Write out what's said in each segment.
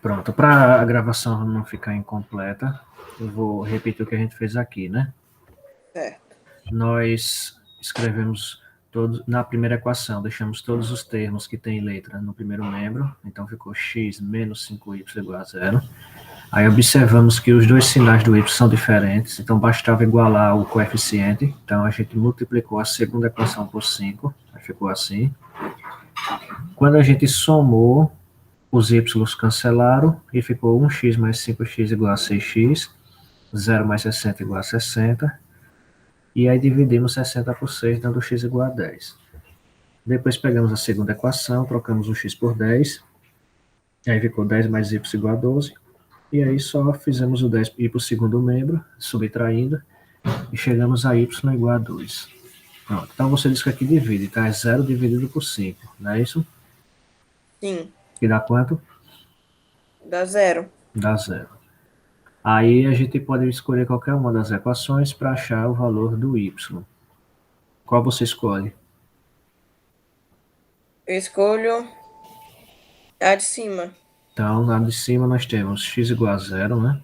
Pronto, para a gravação não ficar incompleta, eu vou repetir o que a gente fez aqui, né? Certo. Nós escrevemos todos na primeira equação, deixamos todos os termos que têm letra no primeiro membro, então ficou x menos 5y igual a zero. Aí observamos que os dois sinais do y são diferentes, então bastava igualar o coeficiente, então a gente multiplicou a segunda equação por 5, aí ficou assim. Quando a gente somou, os y cancelaram e ficou 1x mais 5x igual a 6x, 0 mais 60 igual a 60, e aí dividimos 60 por 6, dando x igual a 10. Depois pegamos a segunda equação, trocamos o x por 10, aí ficou 10 mais y igual a 12, e aí só fizemos o 10 ir para o segundo membro, subtraindo, e chegamos a y igual a 2. Pronto, então você diz que aqui divide, tá? É 0 dividido por 5, não é isso? Sim, Que dá quanto? dá zero. Dá 0. Aí a gente pode escolher qualquer uma das equações para achar o valor do y. Qual você escolhe? Eu escolho a de cima. Então, lá de cima nós temos x igual a 0, né?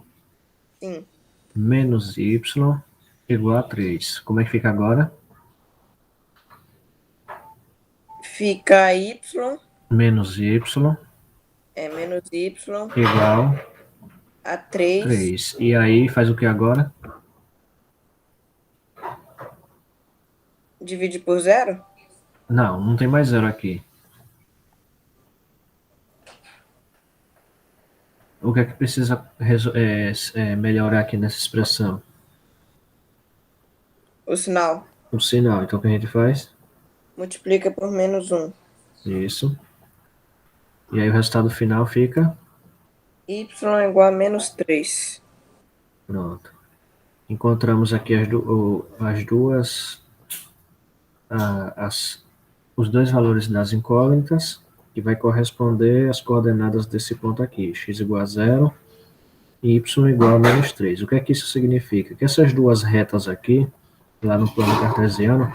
Sim. Menos y igual a 3. Como é que fica agora? Fica y Menos y é menos y igual a a 3. 3. E aí faz o que agora? Divide por zero? Não, não tem mais zero aqui. O que é que precisa melhorar aqui nessa expressão? O sinal O sinal. Então o que a gente faz? multiplica por menos 1. Isso. E aí o resultado final fica? Y igual a menos 3. Pronto. Encontramos aqui os dois valores das incógnitas, que vai corresponder às coordenadas desse ponto aqui, x igual a 0 e y igual a menos 3. O que é que isso significa? Que essas duas retas aqui, lá no plano cartesiano,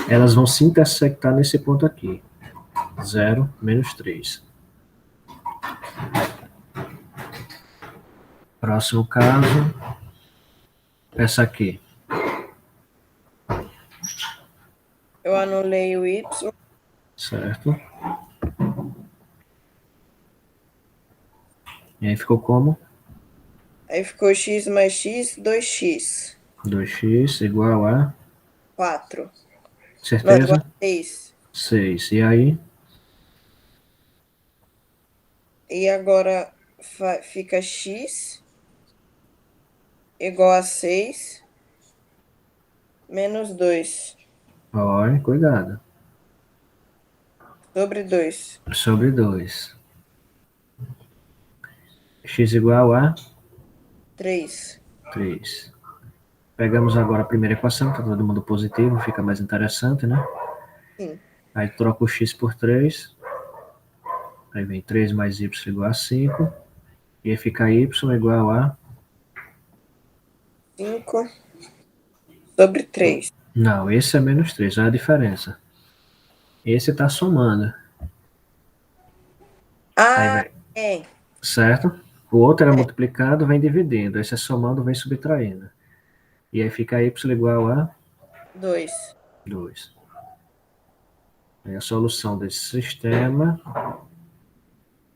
elas vão se intersectar nesse ponto aqui, 0, menos 3. Próximo caso, essa aqui. Eu anulei o y. Certo? E aí ficou como? Aí ficou x mais x, 2x. 2x igual a... 4. Não, igual Certeza? a 6. 6. E aí? E agora fica x igual a 6 menos 2 Olha, cuidado. sobre 2. Sobre 2. X igual a 3. 3. Pegamos agora a primeira equação, tá todo mundo positivo, fica mais interessante, né? Sim. Aí troca o x por 3. Aí vem 3 mais y igual a 5. E aí fica y igual a... 5 sobre 3. Não, esse é menos 3, olha a diferença. Esse está somando. Aí Ah, vem, é. certo? O outro era multiplicado, vem dividindo. Esse é somando, vem subtraindo. E aí fica y igual a 2. 2. Aí a solução desse sistema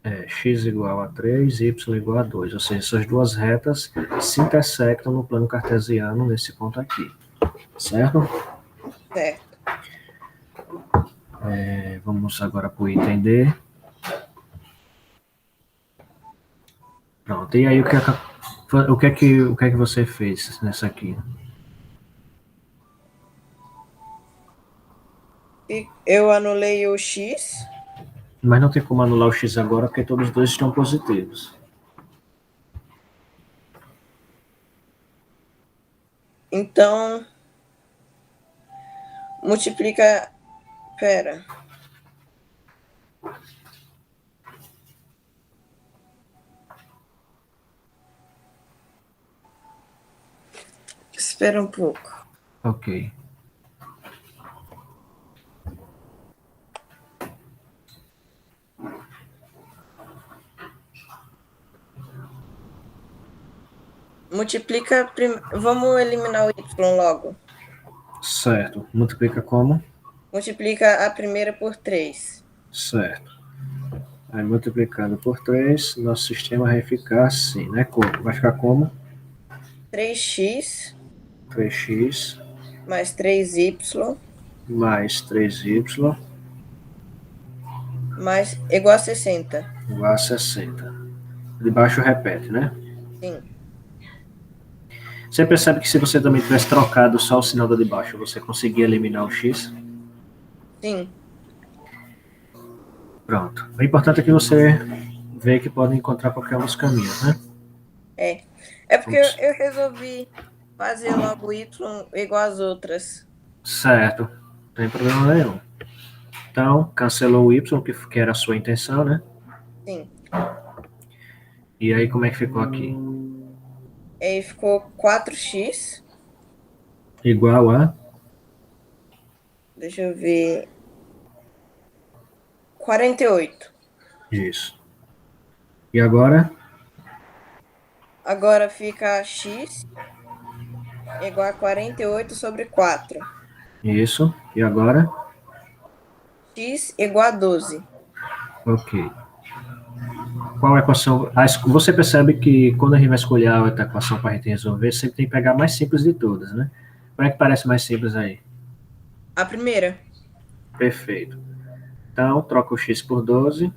é x igual a 3, y igual a 2. Ou seja, essas duas retas se intersectam no plano cartesiano nesse ponto aqui. Certo? Certo. Vamos agora para o item D. Pronto. E aí o que é que você fez nessa aqui? E eu anulei o x. Mas não tem como anular o x agora porque todos os dois estão positivos. Então, multiplica. Pera. Espera um pouco. Ok. multiplica. Vamos eliminar o y logo. Certo. Multiplica como? Multiplica a primeira por 3. Certo. Aí multiplicando por 3, nosso sistema vai ficar assim, né? Vai ficar como? 3x 3x mais 3y mais 3y mais igual a 60. igual a 60. De baixo repete, né? Sim. Você percebe que se você também tivesse trocado só o sinal da de baixo, você conseguia eliminar o x? Sim. Pronto. O importante é que você vê que pode encontrar qualquer um dos caminhos, né? É porque eu resolvi fazer logo y igual às outras. Certo. Não tem problema nenhum. Então, cancelou o y, que era a sua intenção, né? Sim. E aí, como é que ficou aqui? Aí ficou 4x. Igual a... Deixa eu ver. 48. Isso. E agora? Agora fica x igual a 48 sobre 4. Isso. E agora? X igual a 12. Ok. Qual equação? Você percebe que quando a gente vai escolher a outra equação para a gente resolver, sempre tem que pegar a mais simples de todas, né? Qual é que parece mais simples aí? A primeira. Perfeito. Então, troca o x por 12.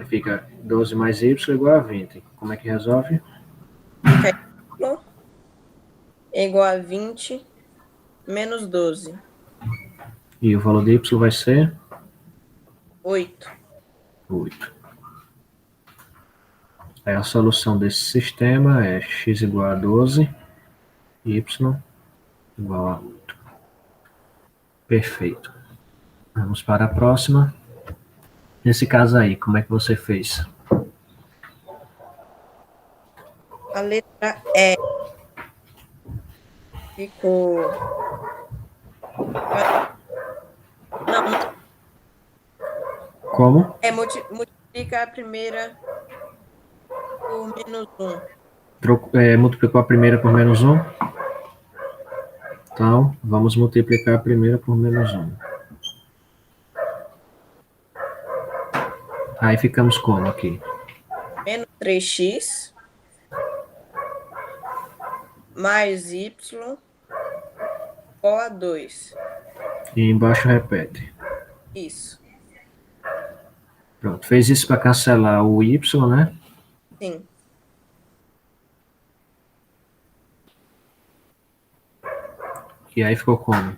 Fica 12 mais y igual a 20. Como é que resolve? Fica y igual a 20 menos 12. E o valor de y vai ser 8. 8. Aí a solução desse sistema é x igual a 12, y igual a 8. Perfeito. Vamos para a próxima. Nesse caso aí, como é que você fez? A letra E ficou. Não, Como? multiplica a primeira por menos 1. Multiplicou a primeira por menos 1? Então, vamos multiplicar a primeira por menos 1. Aí ficamos como aqui? Menos 3x mais y igual a 2. E embaixo repete. Isso. Pronto, fez isso para cancelar o y, né? Sim. E aí ficou como?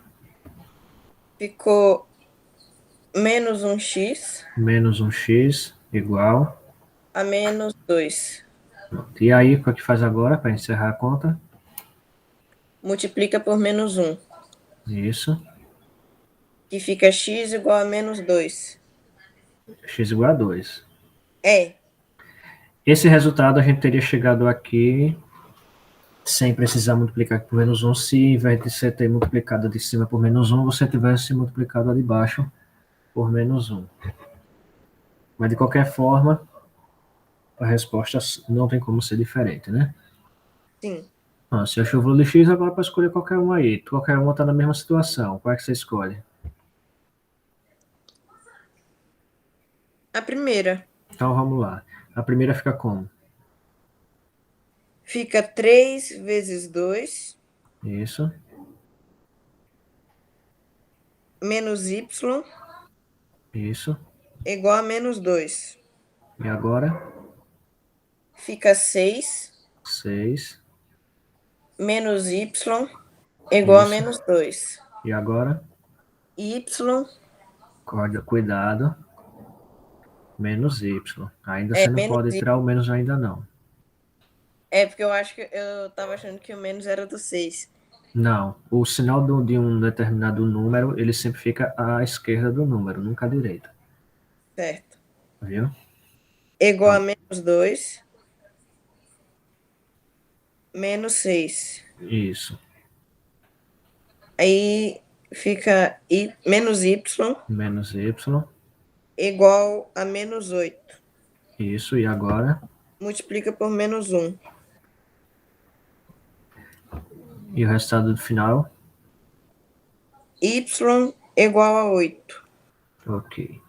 Ficou menos 1x Menos 1x igual. a menos 2. Pronto. E aí, o que faz agora para encerrar a conta? Multiplica por menos 1. Isso. Que fica x igual a menos 2. X igual a 2. É. Esse resultado a gente teria chegado aqui sem precisar multiplicar por menos 1, se em vez de você ter multiplicado a de cima por menos 1, você tivesse multiplicado a de baixo por menos 1. Mas de qualquer forma, a resposta não tem como ser diferente, né? Sim. Você achou o valor de x, agora para escolher qualquer um aí. Qualquer uma está na mesma situação. Qual é que você escolhe? A primeira. Então vamos lá. A primeira fica como? Fica 3 vezes 2 Isso. menos y Isso. igual a menos 2. E agora? Fica 6 6. menos y igual a Isso. menos 2. E agora? Y Cuidado. Menos y. Ainda é você não menos pode y. tirar o menos ainda não. É porque eu acho que eu tava achando que o menos era do 6. Não. O sinal de um determinado número, ele sempre fica à esquerda do número, nunca à direita. Certo. Viu? Igual a menos 2 menos 6. Isso. Aí fica menos y Menos y. igual a menos 8. Isso. E agora? Multiplica por menos 1. E o resultado final? Y igual a 8. Ok.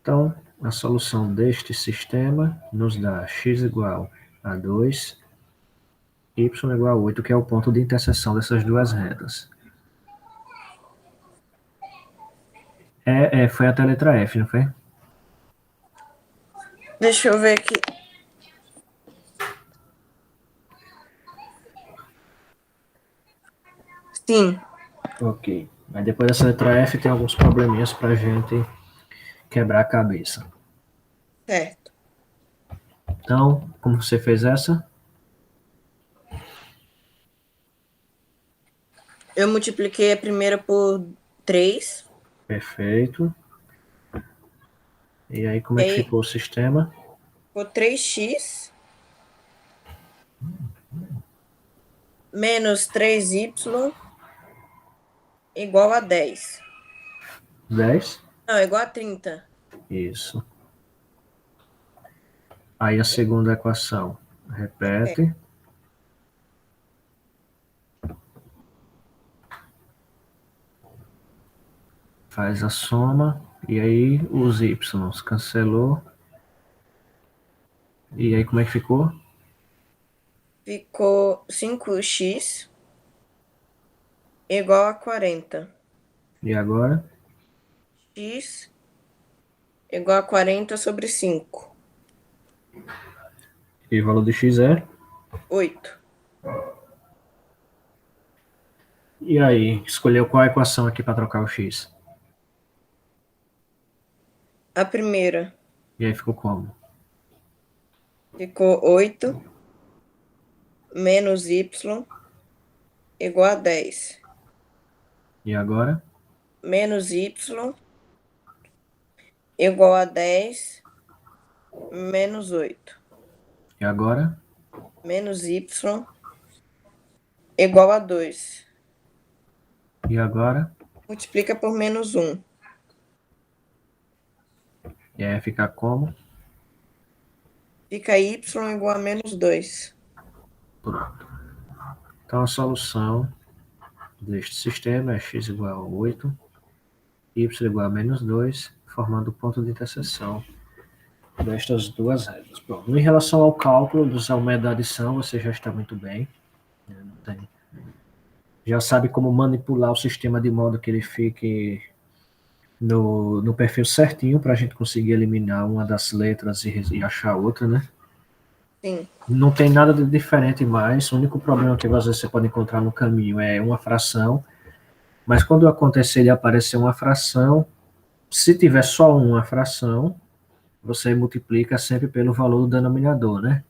Então, a solução deste sistema nos dá x igual a 2, y igual a 8, que é o ponto de interseção dessas duas retas. Foi até a letra F, não foi? Deixa eu ver aqui. Sim. Ok. Aí depois dessa letra F tem alguns probleminhas para a gente quebrar a cabeça. Certo. Então, como você fez essa? Eu multipliquei a primeira por 3. Perfeito. E aí, como E é que aí, ficou o sistema? ficou 3x menos 3y igual a 10. 10? Não, igual a 30. Isso. Aí a segunda equação. É. Repete. Faz a soma. E aí os y cancelou. E aí como é que ficou? Ficou 5x igual a 40. E agora? X igual a 40 sobre 5. E o valor de x é? 8. E aí, escolheu qual equação aqui para trocar o x? A primeira E aí ficou como? ficou 8 menos y igual a 10. E agora? Menos y igual a 10 menos 8. E agora? Menos y igual a 2. E agora? Multiplica por menos 1. E aí ficar como? Fica y igual a menos 2. Pronto. Então a solução deste sistema é x igual a 8, y igual a menos 2, formando o ponto de interseção destas duas retas. Pronto. Em relação ao cálculo dos aumentos da adição, você já está muito bem. Já sabe como manipular o sistema de modo que ele fique no perfil certinho para a gente conseguir eliminar uma das letras e achar outra, né? Sim. Não tem nada de diferente mais. O único problema que às vezes você pode encontrar no caminho é uma fração. Mas quando acontecer de aparecer uma fração, se tiver só uma fração, você multiplica sempre pelo valor do denominador, né?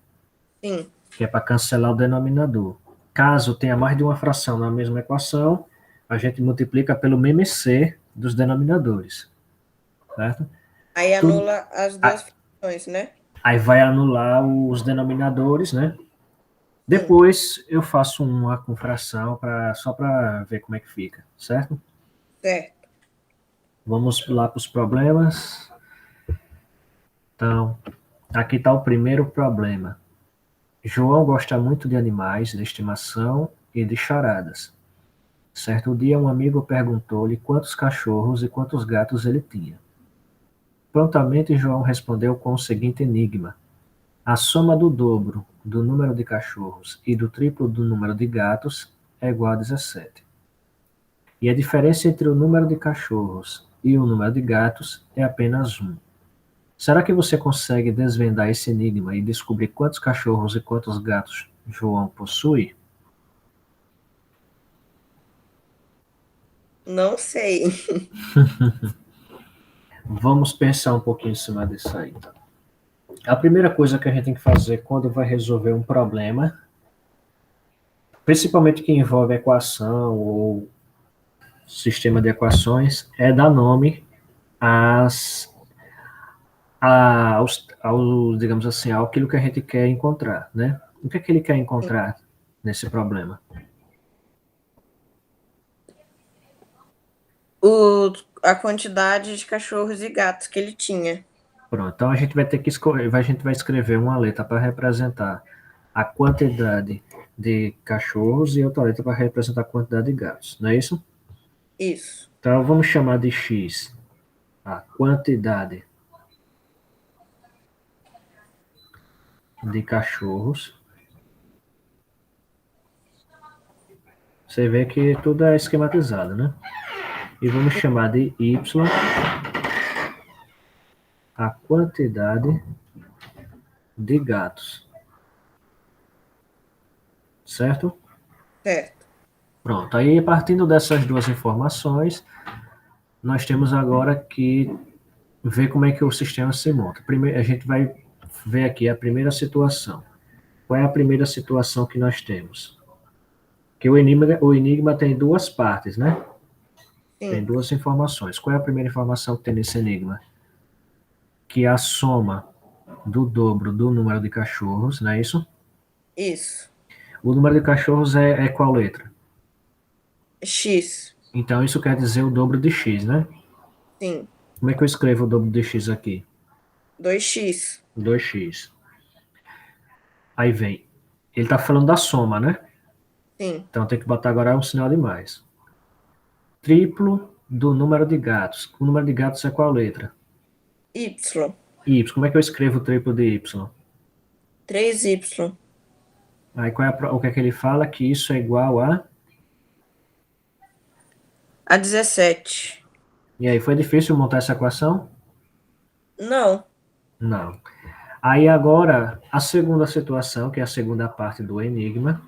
Sim. Que é para cancelar o denominador. Caso tenha mais de uma fração na mesma equação, a gente multiplica pelo MMC dos denominadores, certo? Aí Tudo, anula as duas frações, né? aí vai anular os denominadores, né? Sim. Depois eu faço uma com fração só para ver como é que fica, certo? Certo. Vamos lá para os problemas. Então, aqui está o primeiro problema. João gosta muito de animais, de estimação e de charadas. Certo dia, um amigo perguntou-lhe quantos cachorros e quantos gatos ele tinha. Prontamente, João respondeu com o seguinte enigma: a soma do dobro do número de cachorros e do triplo do número de gatos é igual a 17. E a diferença entre o número de cachorros e o número de gatos é apenas 1. Será que você consegue desvendar esse enigma e descobrir quantos cachorros e quantos gatos João possui? Não sei. Vamos pensar um pouquinho em cima disso aí. Então. A primeira coisa que a gente tem que fazer quando vai resolver um problema, principalmente que envolve equação ou sistema de equações, é dar nome digamos assim, àquilo que a gente quer encontrar, né? O que é que ele quer encontrar nesse problema? A quantidade de cachorros e gatos que ele tinha. Pronto, então a gente vai ter que escolher, a gente vai escrever uma letra para representar a quantidade de cachorros e outra letra para representar a quantidade de gatos, não é isso? Isso. Então, vamos chamar de X a quantidade de cachorros. Você vê que tudo é esquematizado, né? E vamos chamar de Y a quantidade de gatos. Certo? Certo. Pronto. Aí, partindo dessas duas informações, nós temos agora que ver como é que o sistema se monta. Primeiro, a gente vai ver aqui a primeira situação. Qual é a primeira situação que nós temos? Que o enigma tem duas partes, né? Tem Sim. duas informações. Qual é a primeira informação que tem nesse enigma? Que a soma do dobro do número de cachorros, não é isso? Isso. O número de cachorros é qual letra? X. Então, isso quer dizer o dobro de x, né? Sim. Como é que eu escrevo o dobro de x aqui? 2x. 2x. Aí vem. Ele está falando da soma, né? Sim. Então, tem que botar agora um sinal de mais. Triplo do número de gatos. O número de gatos é qual letra? Y. Y. Como é que eu escrevo o triplo de y? 3y. Aí o que é que ele fala? Que isso é igual a... A 17. E aí, foi difícil montar essa equação? Não. Não. Aí agora, a segunda situação, que é a segunda parte do enigma,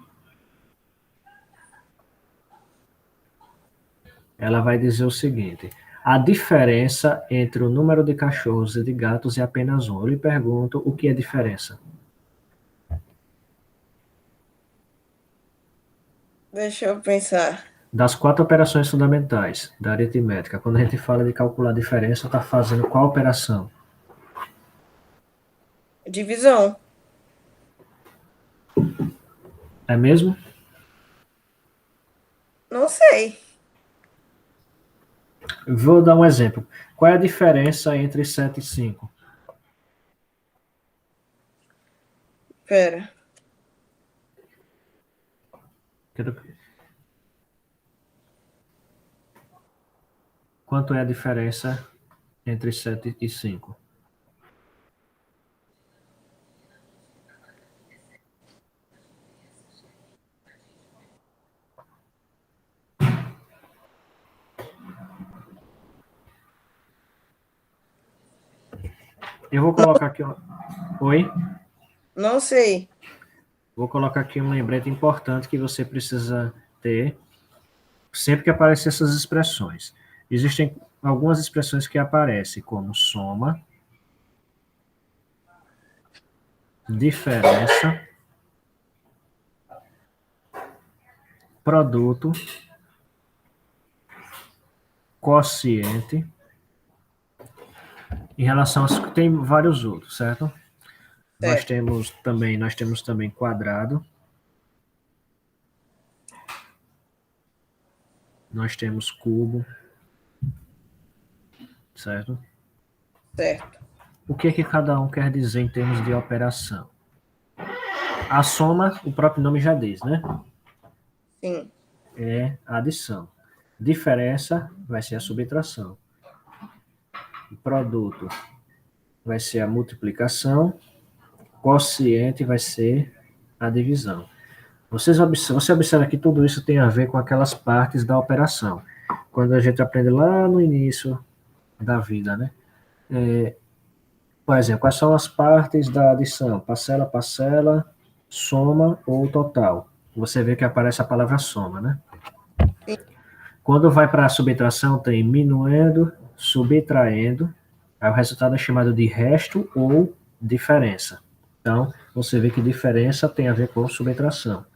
ela vai dizer o seguinte: a diferença entre o número de cachorros e de gatos é apenas um. Eu lhe pergunto, o que é diferença? Deixa eu pensar. Das quatro operações fundamentais da aritmética, quando a gente fala de calcular a diferença, está fazendo qual operação? Divisão. É mesmo? Não sei. Vou dar um exemplo. Qual é a diferença entre 7 e 5? Pera. Quanto é a diferença entre 7 e 5? Eu vou colocar aqui. Oi? Não sei. Vou colocar aqui um lembrete importante que você precisa ter sempre que aparecer essas expressões. Existem algumas expressões que aparecem como soma, diferença, produto, quociente. Em relação a tem vários outros, certo? Certo. Nós temos também quadrado. Nós temos cubo, certo? Certo. O que é que cada um quer dizer em termos de operação? A soma, o próprio nome já diz, né? Sim. É a adição. Diferença vai ser a subtração. O produto vai ser a multiplicação. Quociente vai ser a divisão. Você observa que tudo isso tem a ver com aquelas partes da operação. Quando a gente aprende lá no início da vida, né? Por exemplo, quais são as partes da adição? Parcela, parcela, soma ou total. Você vê que aparece a palavra soma, né? Sim. Quando vai para a subtração, tem minuendo, subtraindo, aí o resultado é chamado de resto ou diferença. Então, você vê que diferença tem a ver com subtração.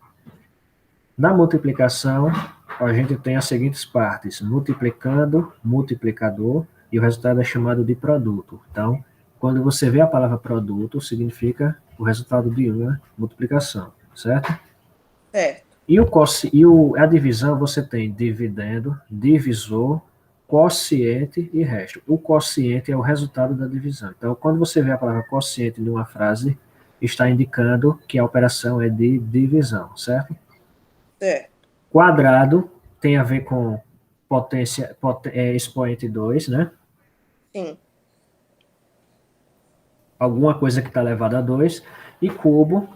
Na multiplicação, a gente tem as seguintes partes: multiplicando, multiplicador, e o resultado é chamado de produto. Então, quando você vê a palavra produto, significa o resultado de uma multiplicação, certo? Certo. A divisão, você tem dividendo, divisor, quociente e resto. O quociente é o resultado da divisão. Então, quando você vê a palavra quociente em uma frase, está indicando que a operação é de divisão, certo? Certo. Quadrado tem a ver com expoente 2, né? Sim. Alguma coisa que está elevada a 2. E cubo,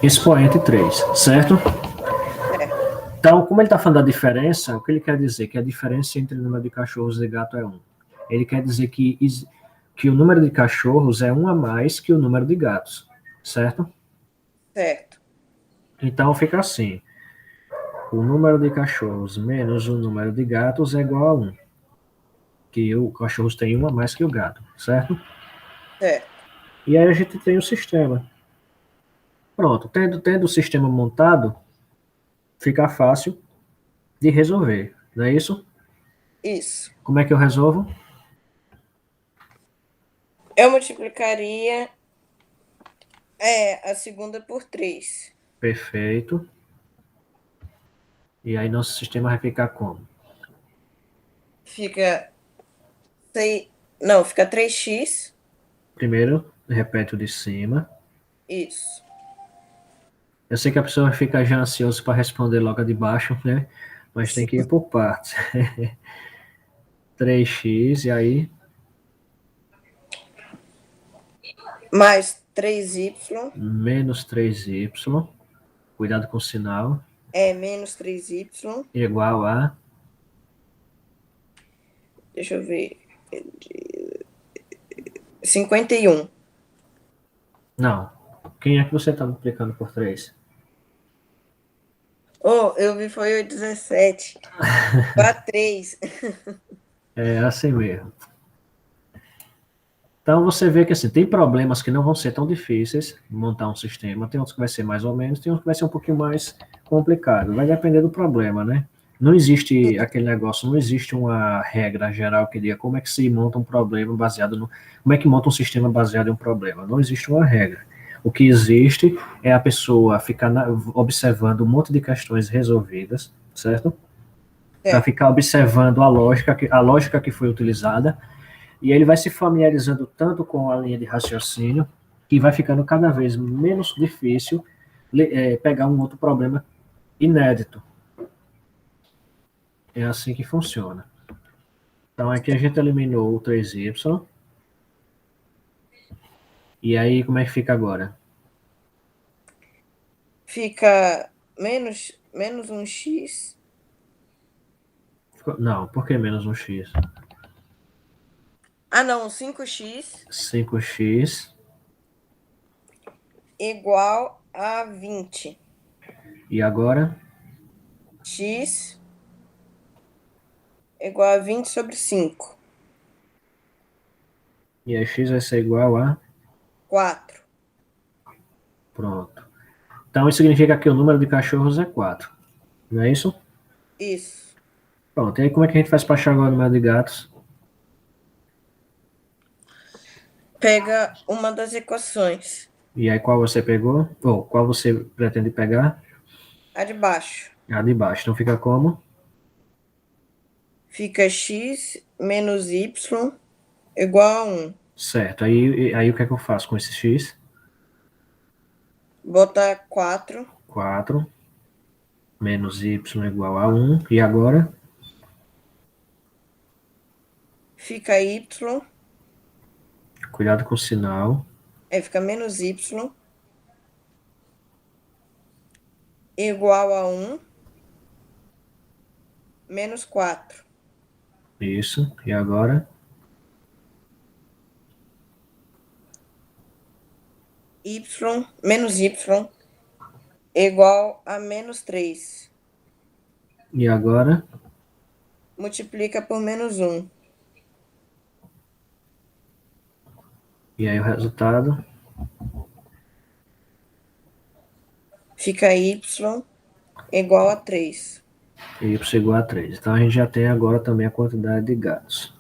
expoente 3, certo? Certo. Então, como ele está falando da diferença, o que ele quer dizer? Que a diferença entre o número de cachorros e gato é 1. Ele quer dizer que o número de cachorros é 1 a mais que o número de gatos, certo? Certo. Então fica assim: o número de cachorros menos o número de gatos é igual a 1. Que o cachorros tem 1 a mais que o gato, certo? Certo. E aí a gente tem o sistema. Pronto, tendo o sistema montado, fica fácil de resolver, não é isso? Isso. Como é que eu resolvo? Eu multiplicaria a segunda por 3. Perfeito. E aí nosso sistema vai ficar como? Fica 6. Não, fica 3x. Primeiro, repete o de cima. Isso. Eu sei que a pessoa fica já ansiosa para responder logo a de baixo, né? Mas tem que ir por partes. 3x, e aí Mais 3y menos 3y. Cuidado com o sinal. é menos 3y. Igual a. Deixa eu ver. 51. Não. Quem é que você está multiplicando por 3? Oh, eu vi foi o 17. Para 3. É assim mesmo. Então você vê que assim, tem problemas que não vão ser tão difíceis montar um sistema, tem outros que vai ser mais ou menos, tem outros que vai ser um pouquinho mais complicado. Vai depender do problema, né? Não existe aquele negócio, não existe uma regra geral que diga como é que se monta um problema baseado no. Como é que monta um sistema baseado em um problema. Não existe uma regra. O que existe é a pessoa ficar observando um monte de questões resolvidas, certo? Para ficar observando a lógica que foi utilizada, e ele vai se familiarizando tanto com a linha de raciocínio que vai ficando cada vez menos difícil pegar um outro problema inédito. É assim que funciona. Então aqui a gente eliminou o 3y. E aí como é que fica agora? Fica menos 1x. Não, por que menos um x? Ah, não, 5x 5x. igual a 20. E agora? X igual a 20 sobre 5. E aí x vai ser igual a 4. Pronto. Então isso significa que o número de cachorros é 4. Não é isso? Isso. Pronto. E aí como é que a gente faz para achar agora o número de gatos? Pega uma das equações. E aí qual você pegou? Ou qual você pretende pegar? A de baixo. A de baixo. Então fica como? Fica x menos y igual a 1. Certo. Aí o que é que eu faço com esse x? Botar 4. 4 menos y igual a 1. E agora? Fica y. Cuidado com o sinal. Aí fica menos y igual a 1 menos 4. Isso. E agora? Y menos y igual a menos 3. E agora? Multiplica por menos 1. E aí o resultado? Fica y igual a 3. Y igual a 3. Então a gente já tem agora também a quantidade de gatos.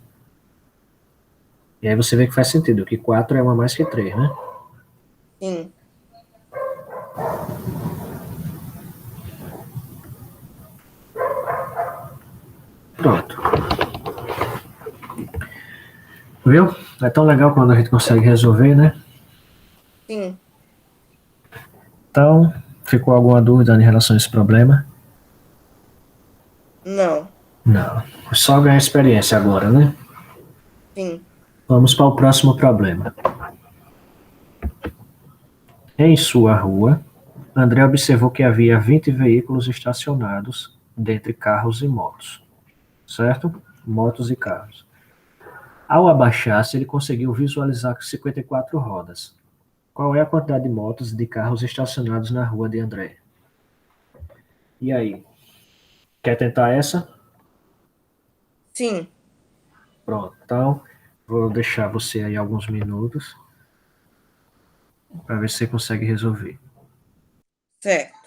E aí você vê que faz sentido, que 4 é uma mais que 3, né? Sim. Pronto. Viu? É tão legal quando a gente consegue resolver, né? Sim, Então, ficou alguma dúvida em relação a esse problema? não, Não. Só ganhar experiência agora, né? sim, Vamos para o próximo problema. Em sua rua, André observou que havia 20 veículos estacionados, dentre carros e motos. Certo? Motos e carros. Ao abaixar-se, ele conseguiu visualizar 54 rodas. Qual é a quantidade de motos e de carros estacionados na rua de André? E aí? Quer tentar essa? sim, Pronto. Então, vou deixar você aí alguns minutos para ver se você consegue resolver. certo.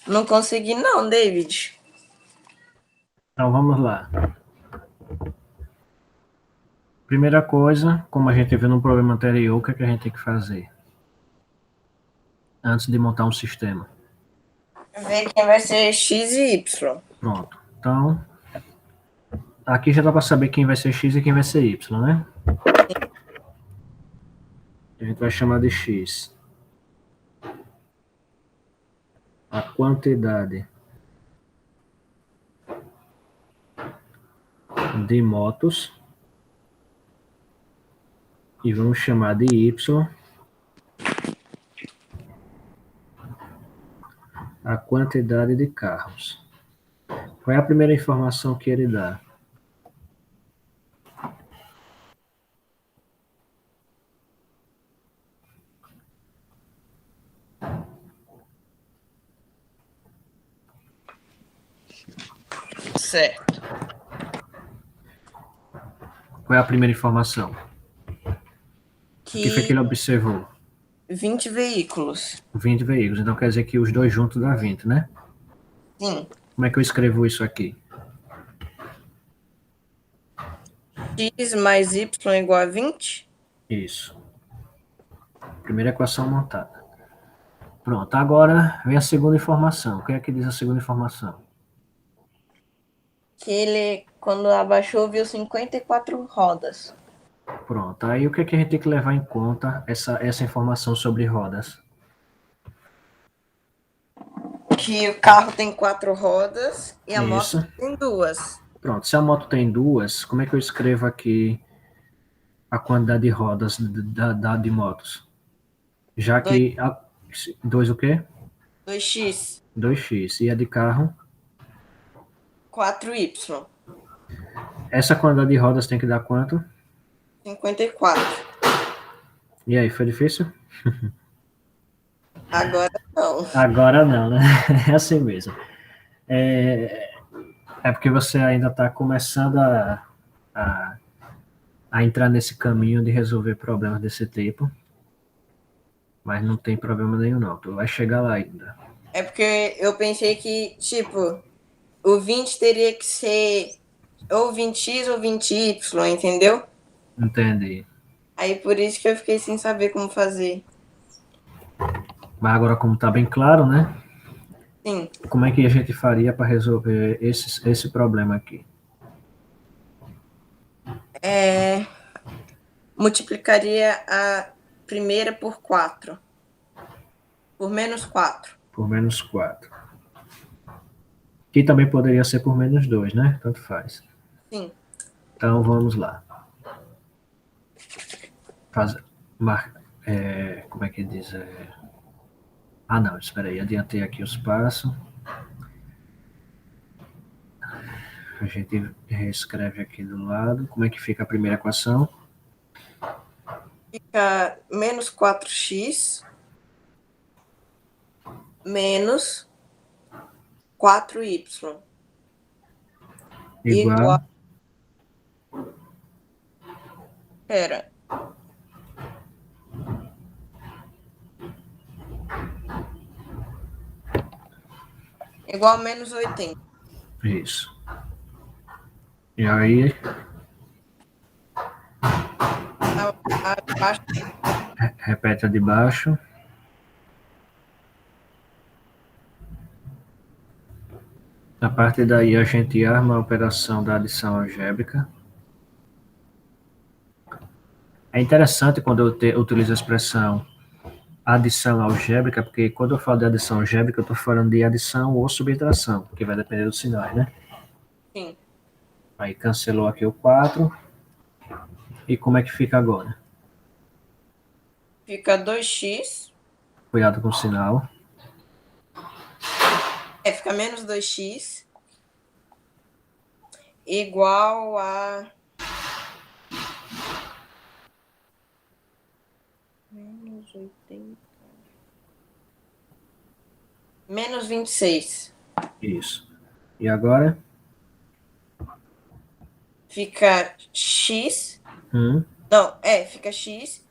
Não consegui não, David. Então vamos lá. Primeira coisa, como a gente viu no problema anterior, o que é que a gente tem que fazer? Antes de montar um sistema. Ver quem vai ser X e Y. Pronto. Então, aqui já dá para saber quem vai ser X e quem vai ser Y, né? A gente vai chamar de X a quantidade de motos e vamos chamar de Y a quantidade de carros. Qual é a primeira informação que ele dá? Certo. Qual é a primeira informação? O que foi que ele observou? 20 veículos. 20 veículos. Então quer dizer que os dois juntos dá 20, né? Sim. Como é que eu escrevo isso aqui? X mais Y igual a 20? Isso. Primeira equação montada. Pronto, agora vem a segunda informação. O que é que diz a segunda informação? Que ele, quando abaixou, viu 54 rodas. Pronto, aí o que é que a gente tem que levar em conta essa informação sobre rodas? Que o carro tem 4 rodas e a Isso. moto tem 2. Pronto, se a moto tem duas, como é que eu escrevo aqui a quantidade de rodas de motos? Já que... Dois o quê? 2x. 2x. E a de carro? 4y. Essa quantidade de rodas tem que dar quanto? 54. E aí, foi difícil? Agora não. Agora não, né? É assim mesmo. É porque você ainda está começando a, a entrar nesse caminho de resolver problemas desse tipo. Mas não tem problema nenhum, não. Tu vai chegar lá ainda. É porque eu pensei que, tipo, o 20 teria que ser ou 20x ou 20y, entendeu? Entendi. Aí por isso que eu fiquei sem saber como fazer. Mas agora, como está bem claro, né? Sim. Como é que a gente faria para resolver esse problema aqui? Multiplicaria a primeira por 4. Por menos 4. Por menos 4. Que também poderia ser por menos 2, né? Tanto faz. Sim. Então, vamos lá. Como é que diz? Ah, não, espera aí. Adiantei aqui os passos. A gente reescreve aqui do lado. Como é que fica a primeira equação? Fica menos 4x menos 4y. Igual. Pera. Igual a menos 80. Isso. E aí, Abaixo. repete a de baixo. A partir daí, a gente arma a operação da adição algébrica. É interessante quando eu utilizo a expressão adição algébrica, porque quando eu falo de adição algébrica, eu estou falando de adição ou subtração, porque vai depender dos sinais, né? Sim. Aí cancelou aqui o 4. E como é que fica agora? Fica 2x. Cuidado com o sinal. Fica menos 2x. Igual a... Menos 80. Menos 26. Isso. E agora? Fica x. Não, fica x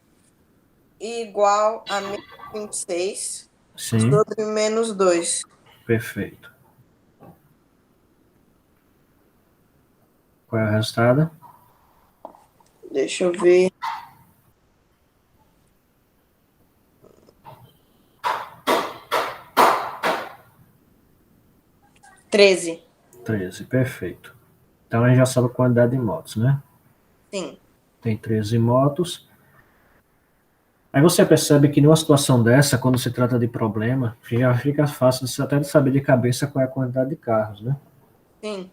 igual a menos 26 Sim. sobre menos 2. Perfeito. Qual é o resultado? Deixa eu ver. 13. 13, perfeito. Então a gente já sabe a quantidade de motos, né? Sim. Tem 13 motos. Aí você percebe que numa situação dessa, quando se trata de problema, já fica fácil até de saber de cabeça qual é a quantidade de carros, né? Sim.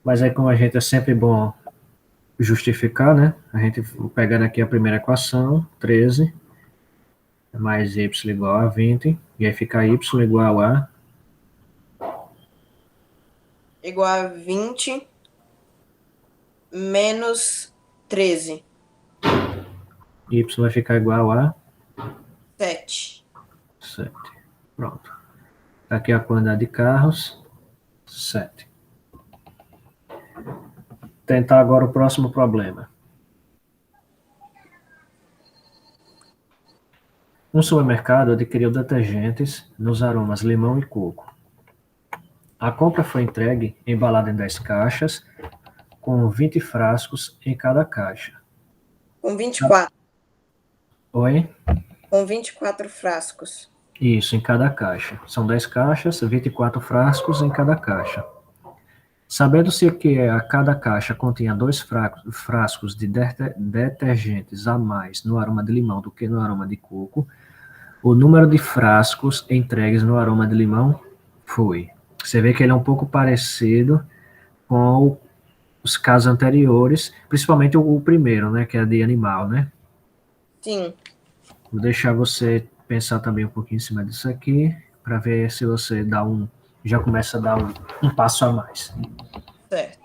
Mas aí como a gente é sempre bom justificar, né? A gente pegando aqui a primeira equação, 13 mais y igual a 20, e aí fica y igual a Igual a 20 menos 13. y vai ficar igual a 7. 7. Pronto. Aqui a quantidade de carros, 7. Tentar agora o próximo problema. Um supermercado adquiriu detergentes nos aromas limão e coco. A compra foi entregue embalada em 10 caixas, com 20 frascos em cada caixa. Com 24. Oi? Com 24 frascos. Isso, em cada caixa. São 10 caixas, 24 frascos em cada caixa. Sabendo-se que a cada caixa continha 2 frascos de detergentes a mais no aroma de limão do que no aroma de coco, o número de frascos entregues no aroma de limão foi. Você vê que ele é um pouco parecido com os casos anteriores, principalmente o primeiro, né, que é de animal, né? Sim. Vou deixar você pensar também um pouquinho em cima disso aqui, para ver se você já começa a dar um passo a mais. Certo.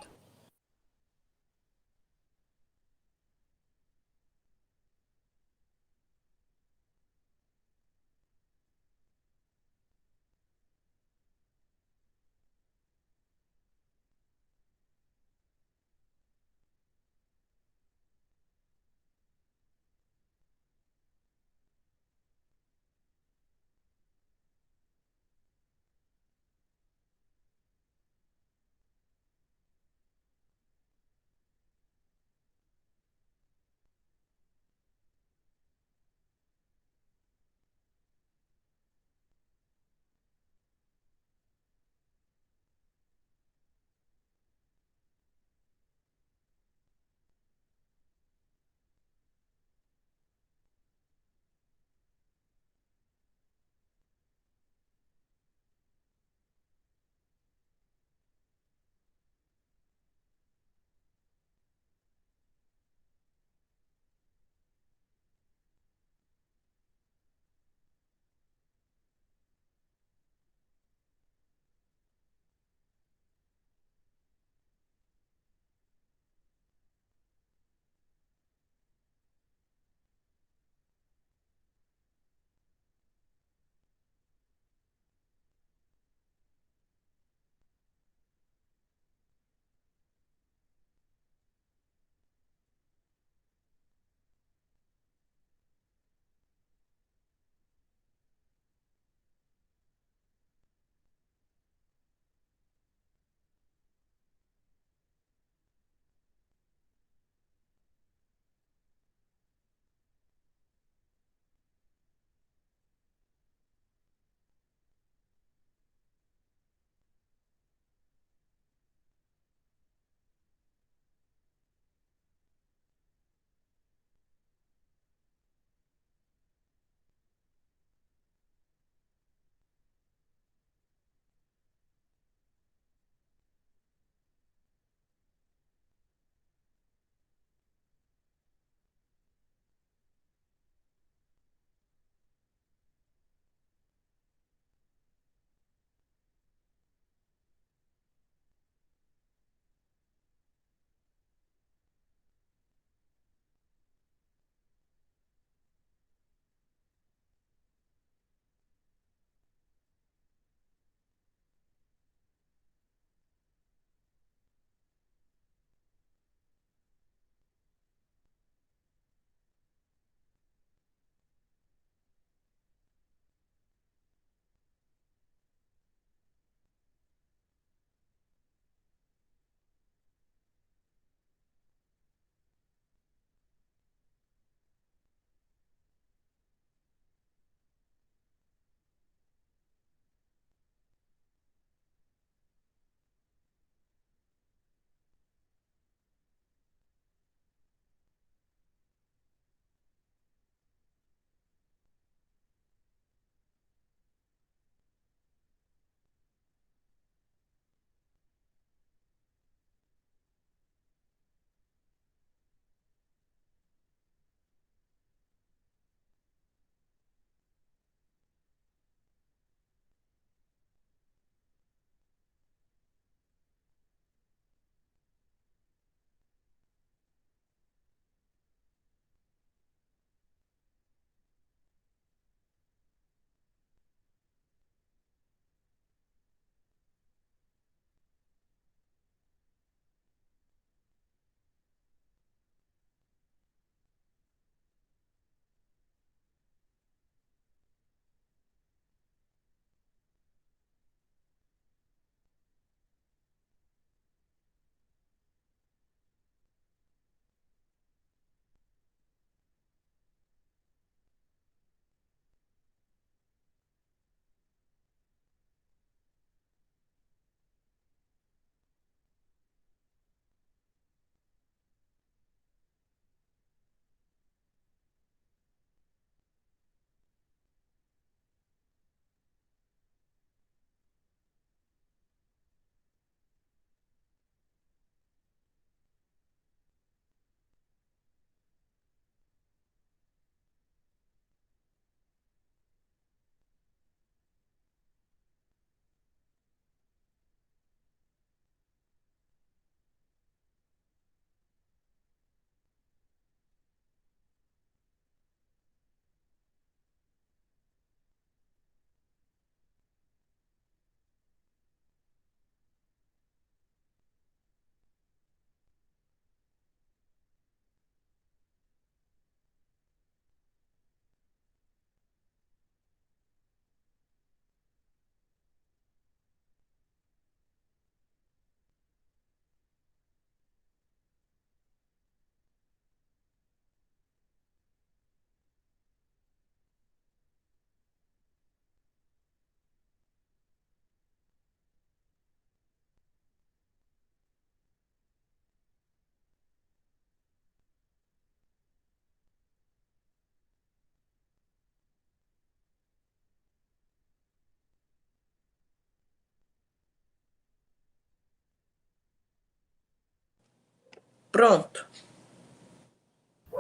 Pronto.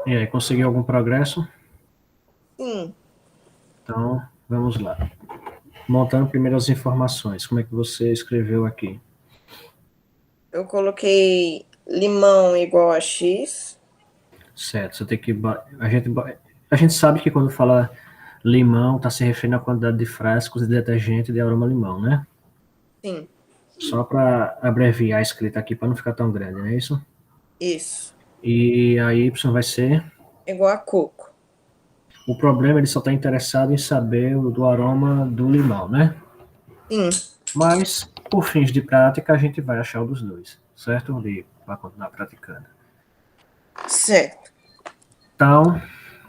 E aí, conseguiu algum progresso? Sim, Então, vamos lá. Montando primeiro as informações. Como é que você escreveu aqui? eu coloquei limão igual a X. Certo, você tem que. A gente sabe que quando fala limão, está se referindo à quantidade de frascos de detergente de aroma limão, né? Sim, Só para abreviar a escrita aqui, para não ficar tão grande, não é isso? isso. E a Y vai ser. Igual a coco. O problema, ele só está interessado em saber do aroma do limão, né? Sim, Mas, por fins de prática, a gente vai achar o dos dois, certo? Ali, para continuar praticando. certo. Então,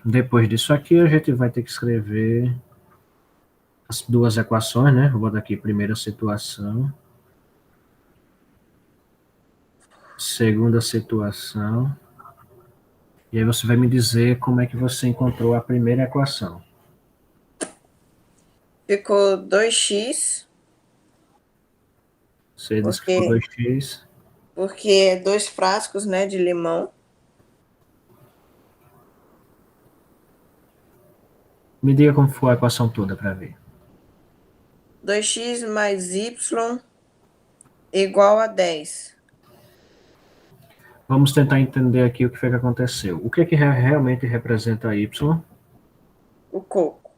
depois disso aqui, a gente vai ter que escrever as duas equações, né? Vou botar aqui primeira situação, segunda situação, e aí você vai me dizer como é que você encontrou a primeira equação. Ficou 2x, Você disse que ficou porque, 2x. porque é 2 frascos, né, de limão. Me diga como foi a equação toda para ver. 2x mais y igual a 10. Vamos tentar entender aqui o que foi que aconteceu. O que é que realmente representa y? O coco.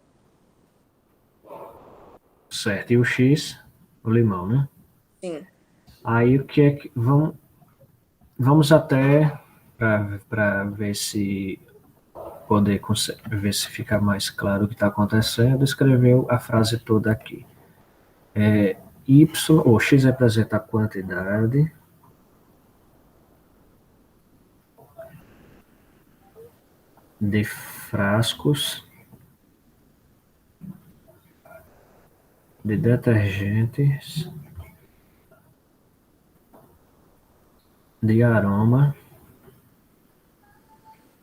Certo. E o x? O limão, né? Sim. Aí o que é que. Vamos até para ver se ver se fica mais claro o que está acontecendo, escreveu a frase toda aqui. Y, ou X representa a quantidade de frascos de detergentes de aroma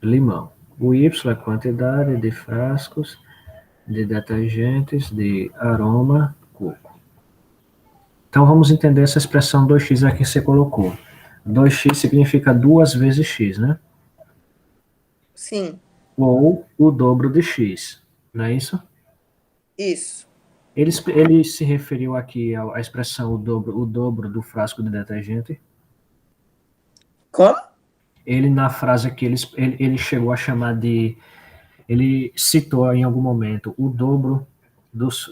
limão. O Y é a quantidade de frascos de detergentes de aroma coco. Então vamos entender essa expressão 2x aqui que você colocou. 2x significa 2 vezes x, né? Sim, Ou o dobro de x, não é isso? isso. Ele se referiu aqui à expressão o dobro do frasco de detergente. Como? Ele, na frase que ele chegou a chamar de. Ele citou em algum momento o dobro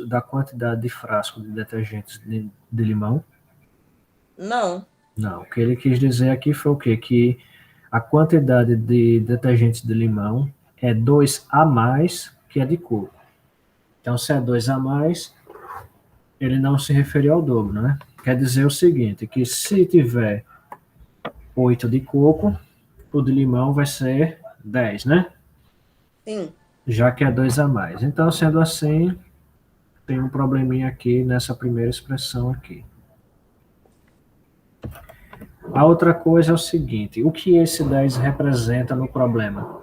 da quantidade de frasco de detergentes de limão. Não, Não, o que ele quis dizer aqui foi o quê? Que a quantidade de detergentes de limão é 2 a mais que a de coco. Então, se é 2 a mais, ele não se referiu ao dobro, né? Quer dizer o seguinte, que se tiver 8 de coco, o de limão vai ser 10, né? sim. Já que é 2 a mais. Então, sendo assim, tem um probleminha aqui nessa primeira expressão aqui. A outra coisa é o seguinte, o que esse 10 representa no problema?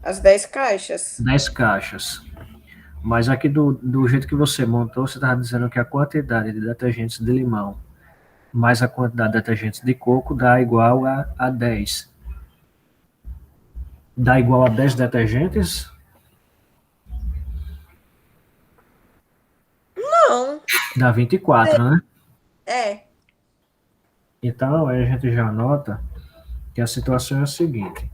As 10 caixas. 10 caixas. Mas aqui do jeito que você montou, você estava dizendo que a quantidade de detergentes de limão mais a quantidade de detergentes de coco dá igual a 10. Dá igual a 10 detergentes? Não, Dá 24, né? é. Então, aí a gente já nota que a situação é a seguinte.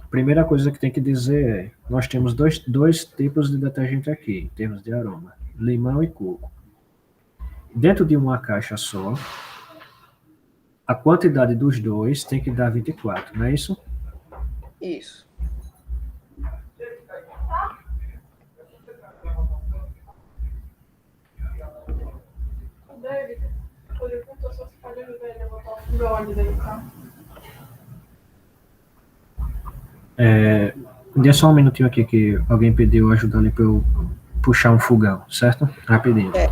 A primeira coisa que tem que dizer é, nós temos dois tipos de detergente aqui, em termos de aroma, limão e coco. Dentro de uma caixa só, a quantidade dos dois tem que dar 24, não é isso? Isso. Dê só um minutinho aqui que alguém pediu ajuda ali para eu puxar um fogão, certo? Rapidinho. É.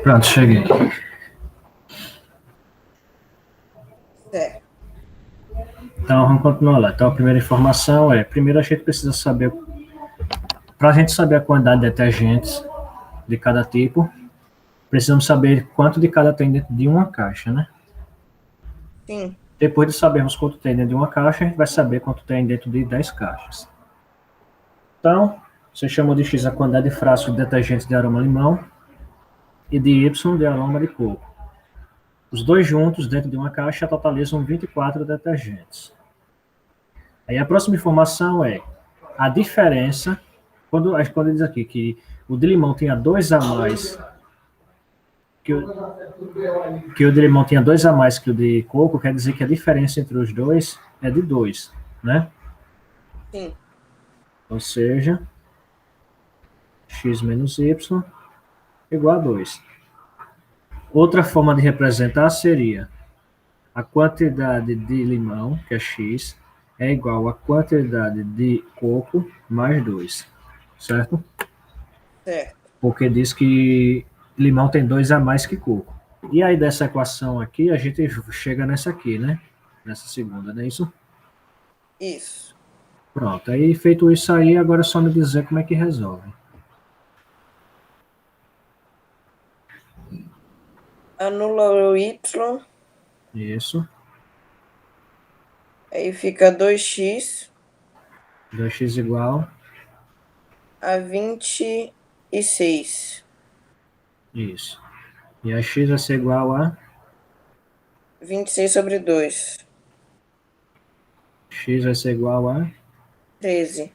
Pronto, cheguei. Certo. Então, vamos continuar lá. Então, a primeira informação é, primeiro a gente precisa saber, para a gente saber a quantidade de detergentes de cada tipo, precisamos saber quanto de cada tem dentro de uma caixa, né? Sim. Depois de sabermos quanto tem dentro de uma caixa, a gente vai saber quanto tem dentro de 10 caixas. Então, você chamou de X a quantidade de frascos de detergentes de aroma limão e de Y de aroma de coco. Os dois juntos, dentro de uma caixa, totalizam 24 detergentes. Aí a próxima informação é a diferença, quando diz aqui que o de limão tinha 2 a mais, que o de limão tinha 2 a mais que o de coco, quer dizer que a diferença entre os dois é de 2, né? Sim. Ou seja, x menos y igual a 2. Outra forma de representar seria a quantidade de limão, que é x, é igual à quantidade de coco mais 2, certo? Certo. Porque diz que limão tem 2 a mais que coco. E aí dessa equação aqui, a gente chega nessa aqui, né? Nessa segunda, não é isso? Isso. Pronto, aí feito isso aí, agora é só me dizer como é que resolve. Anula o Y, Isso, aí fica 2x 2x igual, a 26. isso. E a x vai ser igual a 26 sobre 2. x vai ser igual a 13.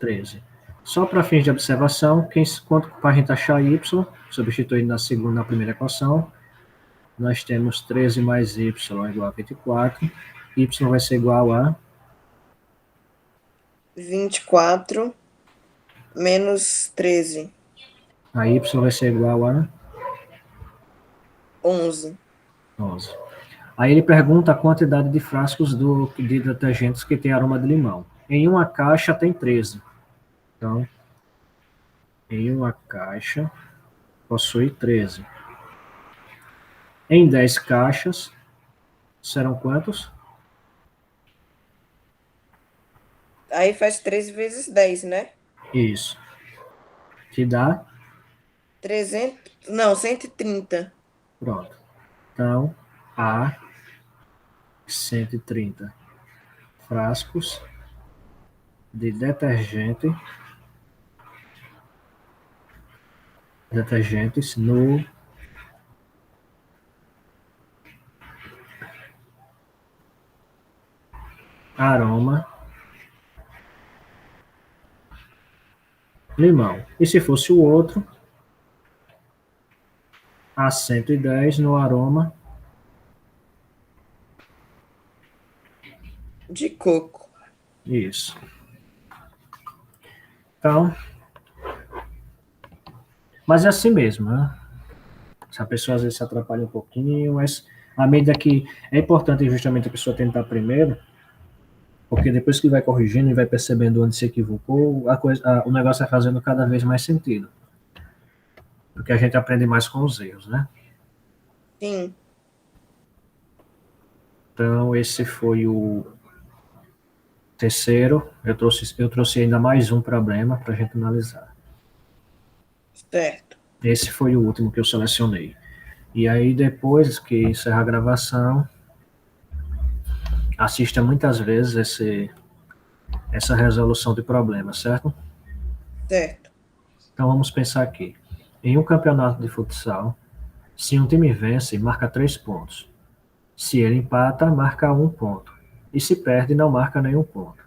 13. Só para fins de observação, quanto para a gente achar y, substituindo na primeira equação, nós temos 13 mais y igual a 24, y vai ser igual a 24 menos 13. y vai ser igual a 11. 11. Aí ele pergunta a quantidade de frascos de detergentes que tem aroma de limão. Em uma caixa tem 13. Então, em uma caixa possui 13. Em 10 caixas, serão quantos? Aí faz 13 vezes 10, né? Isso. Que dá? 300. Não, 130. Pronto. Então, há 130 frascos de detergentes no aroma limão. E se fosse o outro, há 110 no aroma De coco. isso. Então, mas é assim mesmo, né? Se a pessoa às vezes se atrapalha um pouquinho, mas à medida que é importante justamente a pessoa tentar primeiro, porque depois que vai corrigindo e vai percebendo onde se equivocou, o negócio vai fazendo cada vez mais sentido. Porque a gente aprende mais com os erros, né? Sim. Então, esse foi o terceiro. Eu trouxe ainda mais um problema para a gente analisar. Certo. Esse foi o último que eu selecionei. E aí, depois que encerrar a gravação, assista muitas vezes essa resolução de problemas, certo? Certo. Então, vamos pensar aqui. Em um campeonato de futsal, se um time vence, marca 3 pontos. Se ele empata, marca 1 ponto. E se perde, não marca nenhum ponto.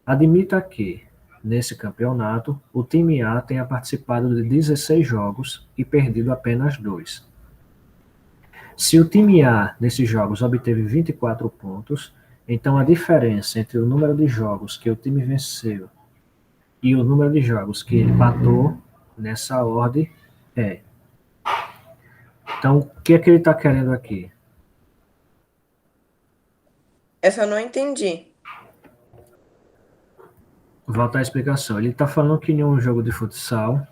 Admita que, nesse campeonato, o time A tenha participado de 16 jogos e perdido apenas 2. Se o time A, nesses jogos, obteve 24 pontos, então a diferença entre o número de jogos que o time venceu e o número de jogos que ele empatou nessa ordem é. Então, o que é que ele está querendo aqui? Essa eu não entendi. Volta à explicação. Ele está falando que em um jogo de futsal,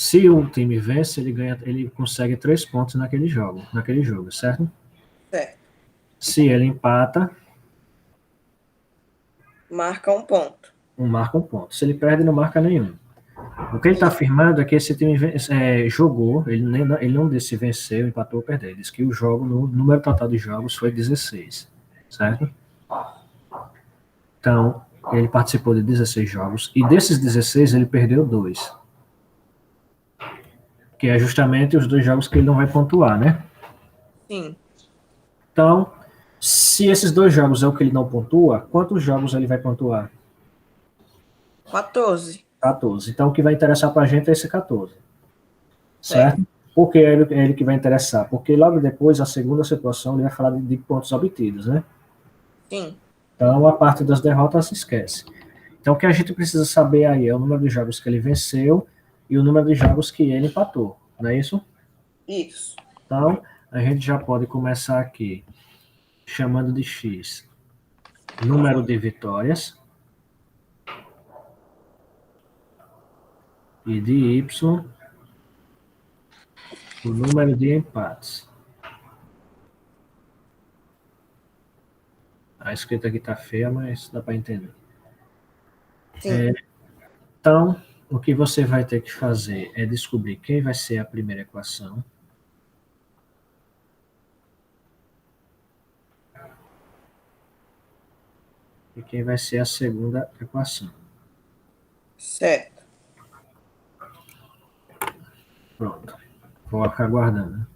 Se o time vence, ele consegue 3 pontos naquele jogo, certo? Certo. Se ele empata, Marca um ponto. marca um ponto. Se ele perde, não marca nenhum. O que ele está afirmando é que esse time jogou, ele não disse se venceu, empatou ou perdeu. Ele disse que o jogo, no número total de jogos, foi 16, certo? Então, ele participou de 16 jogos, e desses 16, ele perdeu 2. Que é justamente os 2 jogos que ele não vai pontuar, né? Sim. Então, se esses 2 jogos é o que ele não pontua, quantos jogos ele vai pontuar? 14. 14. Então, o que vai interessar para a gente é esse 14. Certo. Certo? Por que é ele que vai interessar? Porque logo depois, a segunda situação, ele vai falar de pontos obtidos, né? Sim. Então, a parte das derrotas se esquece. Então, o que a gente precisa saber aí é o número de jogos que ele venceu e o número de jogos que ele empatou, não é isso? Isso. Então, a gente já pode começar aqui chamando de X número de vitórias e de Y o número de empates. A escrita aqui está feia, mas dá para entender. Sim. Então, o que você vai ter que fazer é descobrir quem vai ser a primeira equação e quem vai ser a segunda equação. Certo. Pronto. Vou ficar aguardando.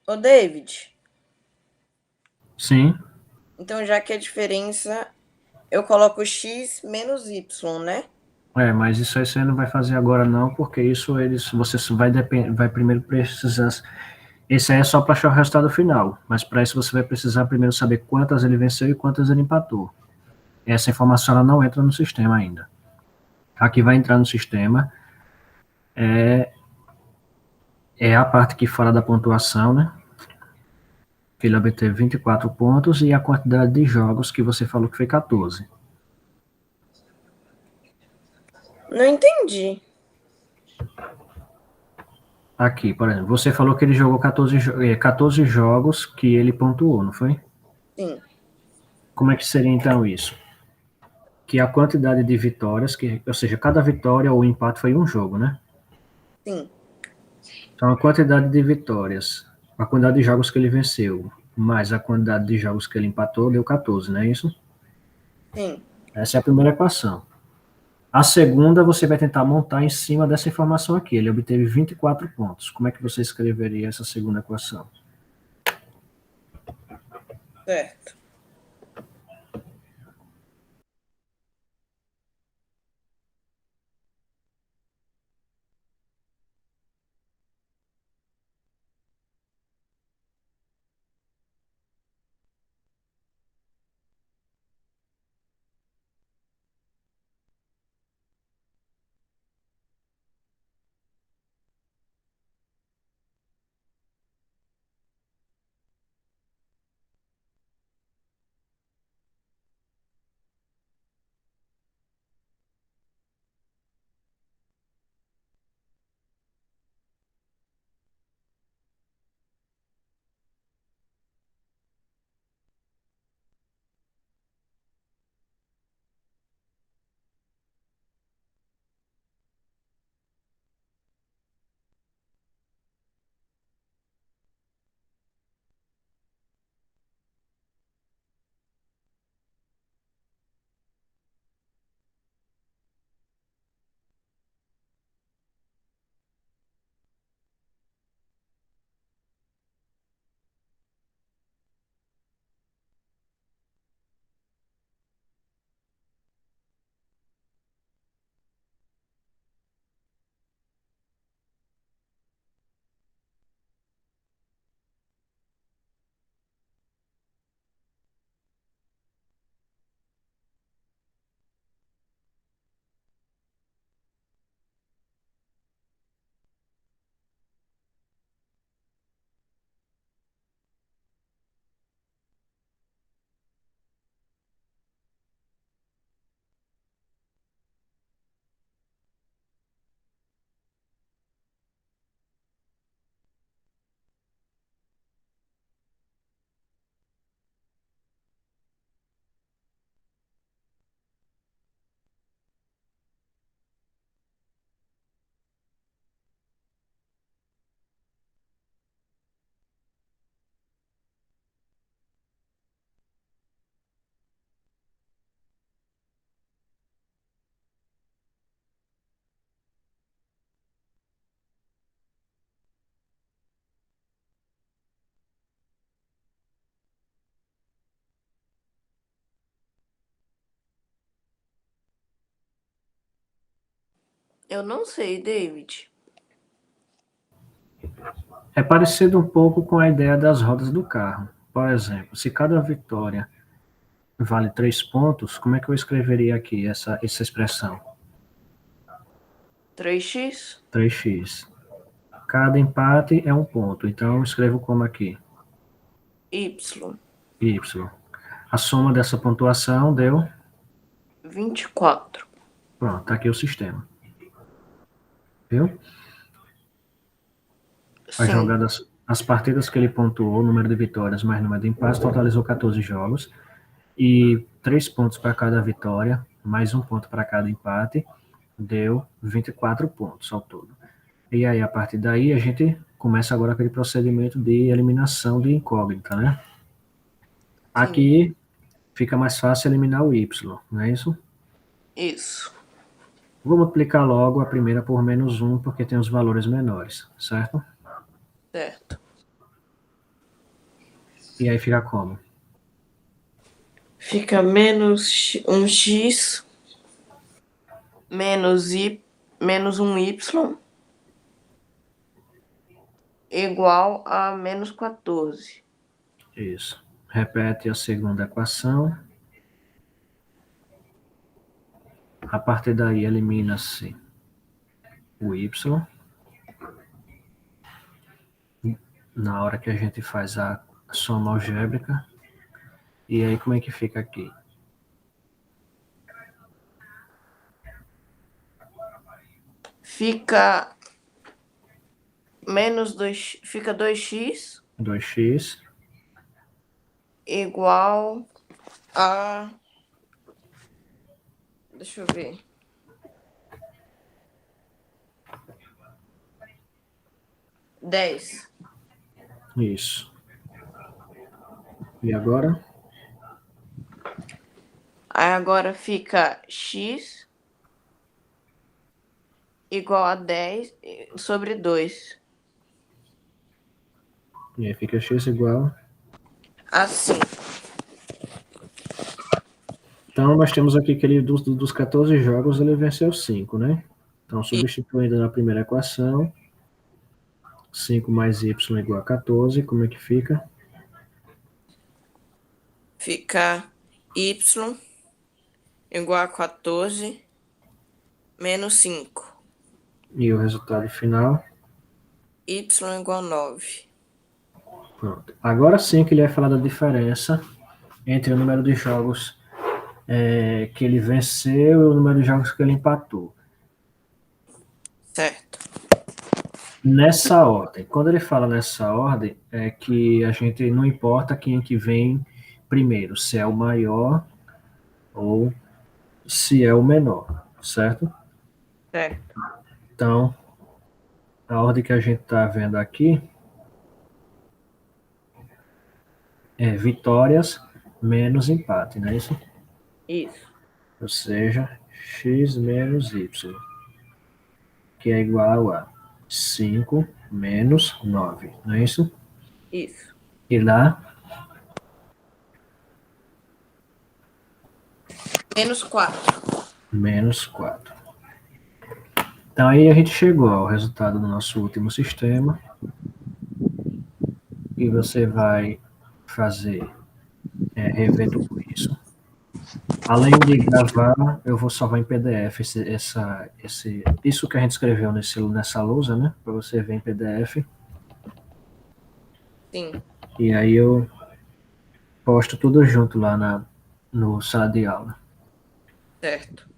Ô, David, Sim, então já que a diferença, eu coloco x menos y, né? mas isso aí você não vai fazer agora não, porque isso você só vai primeiro precisar. Esse aí é só para achar o resultado final, mas para isso você vai precisar primeiro saber quantas ele venceu e quantas ele empatou. Essa informação ela não entra no sistema ainda. A que vai entrar no sistema é a parte que fala da pontuação, né? Que ele obteve 24 pontos e a quantidade de jogos que você falou que foi 14. Não entendi. Aqui, por exemplo, você falou que ele jogou 14 jogos que ele pontuou, não foi? Sim, Como é que seria então isso? Que a quantidade de vitórias, ou seja, cada vitória ou empate foi um jogo, né? sim, Então a quantidade de vitórias, a quantidade de jogos que ele venceu, mais a quantidade de jogos que ele empatou, deu 14, não é isso? sim. Essa é a primeira equação. A segunda, você vai tentar montar em cima dessa informação aqui. Ele obteve 24 pontos. Como é que você escreveria essa segunda equação? Certo. Eu não sei, David. É parecido um pouco com a ideia das rodas do carro. Por exemplo, se cada vitória vale 3 pontos, como é que eu escreveria aqui essa expressão? 3x? 3x. Cada empate é um ponto, então eu escrevo como aqui? Y. Y. A soma dessa pontuação deu. 24. Pronto, tá aqui o sistema. Viu? As Sim. jogadas, as partidas que ele pontuou, número de vitórias mais número de empates, totalizou 14 jogos. E 3 pontos para cada vitória, mais um ponto para cada empate, deu 24 pontos ao todo. E aí, a partir daí, a gente começa agora aquele procedimento de eliminação de incógnita, né? Sim. Aqui fica mais fácil eliminar o y, não é isso? Isso. Vou multiplicar logo a primeira por menos um, porque tem os valores menores, certo? Certo. E aí fica como? Fica menos um x menos um y igual a menos 14. Isso. Repete a segunda equação. A partir daí elimina-se o y. Na hora que a gente faz a soma algébrica. E aí como é que fica aqui? Fica menos 2, fica 2x 2x igual a, deixa eu ver, 10. Isso. E agora? Aí agora fica x igual a 10 sobre 2. E aí fica x igual. Assim. Então, nós temos aqui que ele, dos 14 jogos, ele venceu 5, né? Então, substituindo na primeira equação, 5 mais y igual a 14, como é que fica? Fica y igual a 14 menos 5. E o resultado final? Y igual a 9. Pronto. Agora sim que ele vai falar da diferença entre o número de jogos que ele venceu e o número de jogos que ele empatou. Certo. Nessa ordem. Quando ele fala nessa ordem, é que a gente não importa quem é que vem primeiro, se é o maior ou se é o menor, certo? Certo. Então, a ordem que a gente está vendo aqui é vitórias menos empate, não é isso? Isso. Ou seja, x menos y, que é igual a 5 menos 9, não é isso? Isso. E lá, Menos 4. menos 4. Então aí a gente chegou ao resultado do nosso último sistema. E você vai fazer, rever tudo isso. Além de gravar, eu vou salvar em PDF isso que a gente escreveu nessa lousa, né? Para você ver em PDF. Sim. E aí eu posto tudo junto lá no sala de aula. Certo.